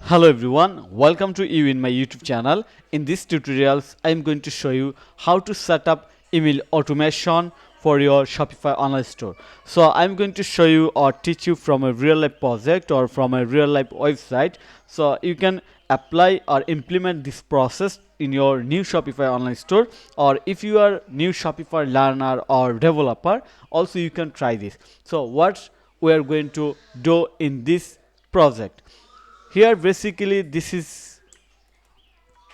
Hello everyone, welcome to you in my YouTube channel. In this tutorials, I am going to show you how to set up email automation for your Shopify online store. So I'm going to show you or teach you from a real life project or from a real life website. So you can apply or implement this process in your new Shopify online store, or if you are new Shopify learner or developer, also you can try this. So what we are going to do in this project. Here basically this is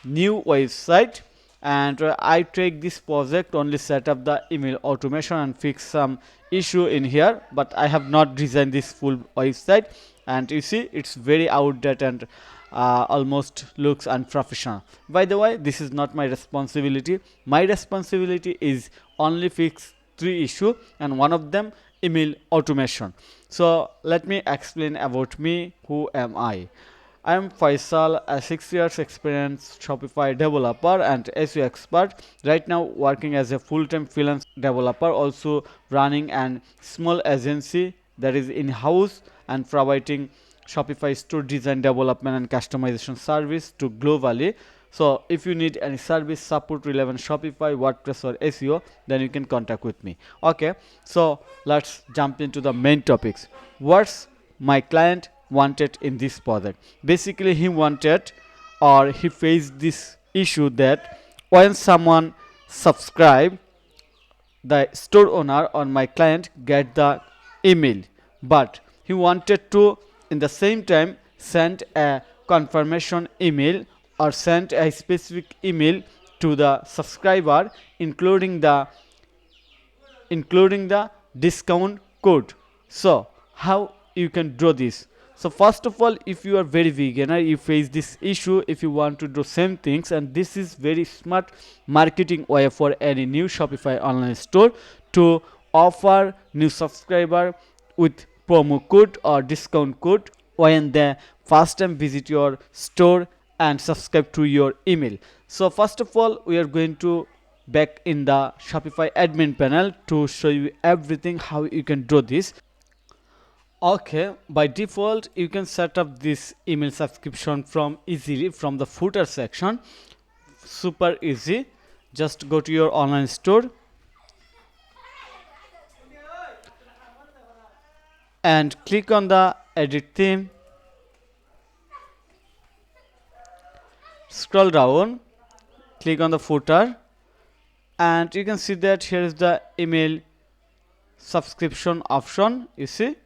new website, and I take this project only set up the email automation and fix some issue in here, but I have not designed this full website, and you see it's very outdated and almost looks unprofessional. By the way, this is not my responsibility. My responsibility is only fix 3 issues, and one of them email automation. So let me explain about me. Who am I? I am Faisal, a 6 years experienced Shopify developer and SEO expert. Right now working as a full-time freelance developer, also running an small agency that is in-house and providing Shopify store design development and customization service to globally. So if you need any service support relevant Shopify, WordPress or SEO, then you can contact with me. Okay, so let's jump into the main topics. What's my client wanted in this project? Basically he wanted, or he faced this issue, that when someone subscribe, the store owner or my client get the email, but he wanted to in the same time send a confirmation email or send a specific email to the subscriber, including the discount code. So how you can do this? So first of all, if you are very beginner, you face this issue if you want to do same things, and this is very smart marketing way for any new Shopify online store to offer new subscriber with promo code or discount code when they first time visit your store and subscribe to your email. So first of all, we are going to back in the Shopify admin panel to show you everything how you can do this. Okay, by default you can set up this email subscription from easily from the footer section. Super easy. Just go to your online store and click on the edit theme. Scroll down, click on the footer, and you can see that here is the email subscription option. You see,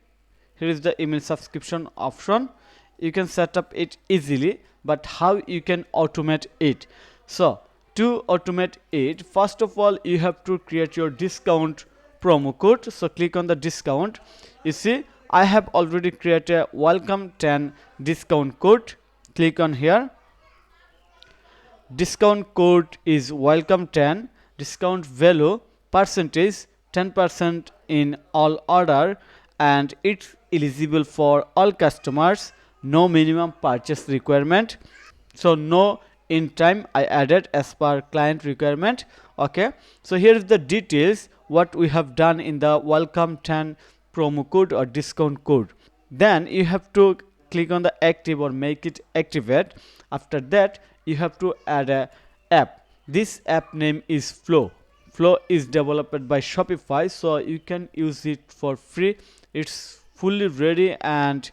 here is the email subscription option. You can set up it easily, but how you can automate it? So to automate it, first of all you have to create your discount promo code. So click on the discount. You see, I have already created a welcome 10 discount code. Click on here. Discount code is welcome 10. Discount value percentage 10% in all order, and it's eligible for all customers. No minimum purchase requirement, so no in time I added as per client requirement. Okay, so here is the details what we have done in the welcome 10 promo code or discount code. Then you have to click on the active or make it activate. After that you have to add a app. This app name is Flow. Flow is developed by Shopify, so you can use it for free. It's fully ready and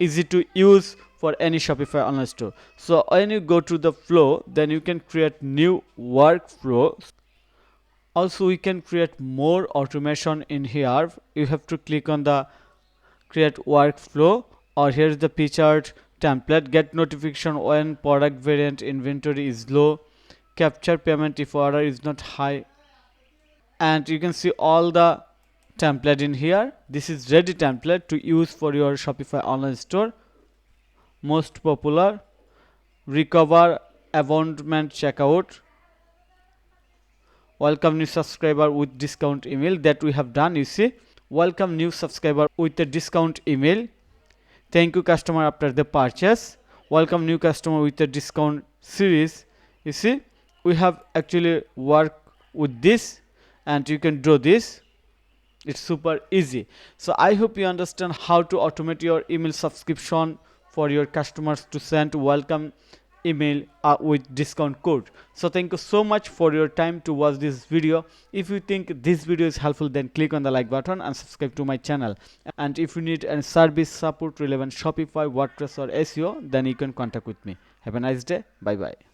easy to use for any Shopify online store. So when you go to the Flow, then you can create new workflow. Also we can create more automation in here. You have to click on the create workflow, or here is the pictured template. Get notification when product variant inventory is low, capture payment if order is not high, and you can see all the template in here. This is ready template to use for your Shopify online store. Most popular, recover abandonment checkout, welcome new subscriber with discount email, that we have done. You see, welcome new subscriber with a discount email, thank you customer after the purchase, welcome new customer with a discount series. You see, we have actually worked with this, and you can do this. It's super easy. So I hope you understand how to automate your email subscription for your customers to send welcome email with discount code. So thank you so much for your time to watch this video. If you think this video is helpful, then click on the like button and subscribe to my channel. And if you need any service support relevant Shopify, WordPress or SEO, then you can contact with me. Have a nice day. Bye bye.